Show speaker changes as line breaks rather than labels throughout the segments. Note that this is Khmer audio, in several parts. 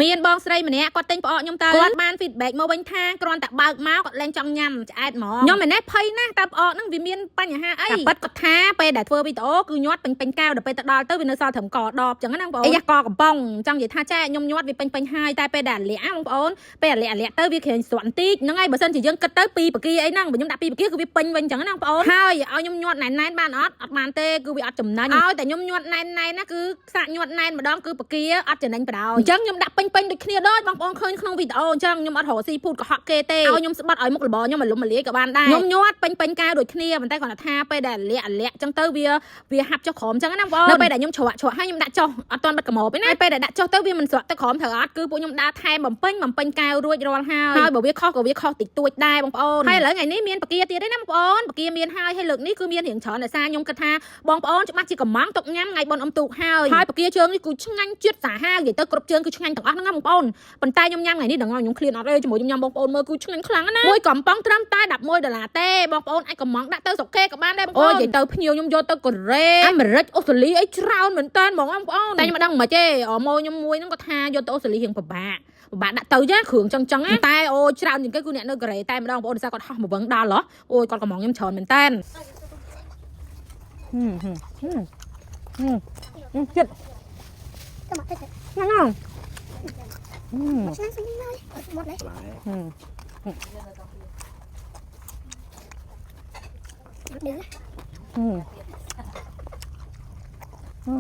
មានបងស្រីម្នាក់គាត់ទិញផ្អកខ្ញុំទៅគាត់បាន feedback មកវិញថាគ្រាន់តែបើកមកគាត់លែងចង់ញ៉ាំឆ្អែតហ្មងខ្ញុំមិនណែភ័យណាស់តើផ្អកហ្នឹងវាមានបញ្ហាអីតែប៉ិតគាត់ថាពេលដែលធ្វើវីដេអូគឺញាត់ពេញកៅដល់ពេលទៅដល់ទៅវានៅសល់ត្រឹមកដបចឹងណាបងប្អូនអាយ៉ាកកំប៉ុងចង់និយាយថាចាខ្ញុំញាត់វាពេញហើយតែពេលដែលលាក់បងប្អូនពេលលាក់ទៅវាក្រែងស្រក់បន្តិចហ្នឹងហើយបើសិនជាយើងគិតទៅ2បកាអីហ្នឹងបើខ្ញុំដាក់2បកាគឺវាពេញវិញចឹងណាបងប្អូនហើយឲ្យខ្ញុំញាត់ណែនបានអត់បានទេគឺវាអត់ចំណេញឲ្យតែខ្ញុំញាត់ណែនណាគឺសាក់ញាត់ណែនម្ដងគឺបកាអត់ចំណេញបដ អញ្ចឹងខ្ញុំដាក់ពេញដូចគ្នាដូចបងប្អូនឃើញក្នុងវីដេអូអញ្ចឹងខ្ញុំអត់រកស៊ីពូតកុហកគេទេឲ្យខ្ញុំស្បត់ឲ្យមុខរបរខ្ញុំមកលំមលាយក៏បានដែរខ្ញុំញាត់ពេញកៅដូចគ្នាប៉ុន្តែគាត់ថាពេលដែលលាក់អញ្ចឹងទៅវាហាប់ចុះក្រោមអញ្ចឹងណាបងប្អូននៅពេលដែលខ្ញុំច្រកឲ្យខ្ញុំដាក់ចុះអត់ទាន់បិទកម្របទេណាពេលដែលដាក់ចុះទៅវាមិនស្រក់ទៅក្រោមត្រូវអត់គឺពួកខ្ញុំដាក់ថែមបំពេញកៅរួចរាល់ហើយបើវាខុសក៏វាខុសតិចតួចដែរបងប្អូនហើយឥឡូវថ្ងៃនេះមានបកាទៀតទេណាបងប្អូនបកាមានហើយលើកនេះគឺមានរៀងច្រើនដោយសារខ្ញុំគិតថាបងប្អូនច្បាស់ជាកំងទុកញ៉ាំថ្ងៃបុណ្យអុំទូកហើយបកាជើងនេះគឺឆ្ងាញ់ជាតិសាហាវនិយាយទៅគ្រប់ជើងគឺឆ្ងាញ់ទាំងអស់ហ្នឹងណាបងប្អូនប៉ុន្តែខ្ញុំញ៉ាំថ្ងៃនេះដល់ខ្ញុំឃ្លានអត់ទេជាមួយខ្ញុំញ៉ាំបងប្អូនមើលគឺឆ្ងាញ់ខ្លាំងណាមួយកំប៉ុងត្រឹមតែ$11ទេបងប្អូនអាចកំងដាក់ទៅស្រុកគេក៏បានដែរបងប្អូននិយាយទៅភ្ញៀវខ្ញុំយកទៅកូរ៉េអាមេរិកអូស្ត្រាលីអីច្រើនមែនតើហ្មងបងប្អូនតែខ្ញុំមិនដឹងមិនទេម៉ូខ្ញុំមួយហ្នឹងគាត់ថាយកទៅអូស្ត្រាលីរៀងពិបាកដាក់ទៅចាគ្រឿងចឹងតែអូច្រើនជាងគេគឺអ្នកនៅកូរ៉េតែម្ដងបងប្អូនដោយសារគាត់ហោះមកវឹងដល់ហ៎អូយគាត់កំងខ្ញុំច្រើនមែនតើចិត្តណាស់មកឆ្ងាញ់ស្អីណាមកលេ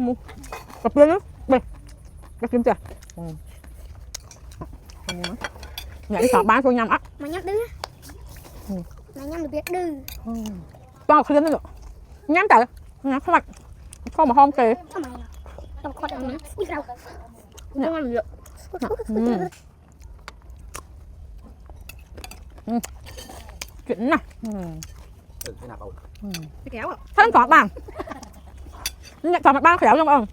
មកកាពៀនបេះកាពៀនចាញ៉ាំសបានចូលញ៉ាំអត់មកញ៉ាំឌឺមកញ៉ាំរបៀបឌឺបងឃ្លានហ្នឹងញ៉ាំទៅញ៉ាំខ្វាត់ខំមកហមគេต้องขอดอย่างนั้นอุ้ยเราต้องมันเยอะchuyện này cái nào cái kéo ạ thân có bằng nhận chọn mặt ban khéo không ông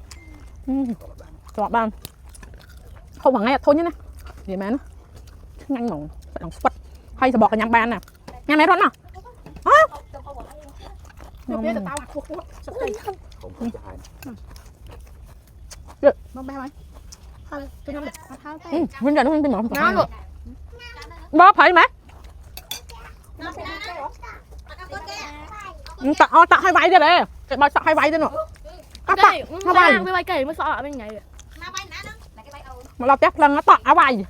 chọn ban không bằng ngay thôi nhé này gì mà nó nhanh nổ lòng phật hay sẽ bỏ cái nhắm ban nè nhắm mấy con nào bông bao Vinh Trần không tin mỏng bó phải mà tặng hai váy ra đây cái bao tặng hai váy ra nữa tặng hai váy kể mới sợ ở bên này mà lọc chắc lần nó tặng áo váy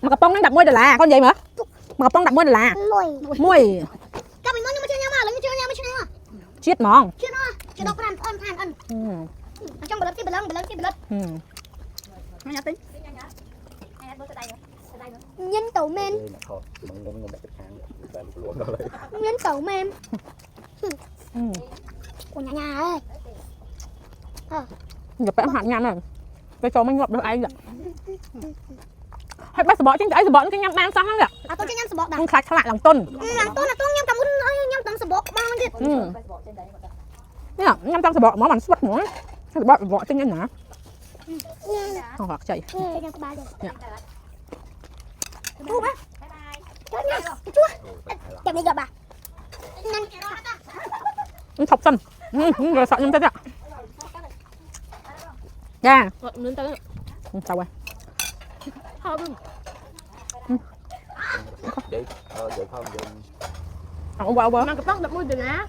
mà cặp bông nó đập môi là con vậy mà cặp bông đập môi là môi cho mình muốn nhưng mà chưa nhau mà lấy chưa nhau mới chưa nhau chết mòn chết nó đâu có ăn trong bờ lớn nó nhặt tính nhân tẩu men nhân tẩu men của nhà ơi nhập em hạn nhăn này cái cho mình ngập được ai vậy hay bắt sờ chính cái sờ nhâm đang sao hả à tôi nhâm sờ bọ đang khát lại lòng tôn là tôi nhâm tầm nhâm tầm sờ bọ bao nhiêu nè nhâm tầm sờ bọ máu bằng suốt máu sờ bọ vỏ trên nhân hả không hoặc chạy Chú bác Chú Chậm đi gặp bà Thọc sân rồi sợ nhâm tới ạ dạ sao rồi vậy không vậy qua qua nó đập môi từ lá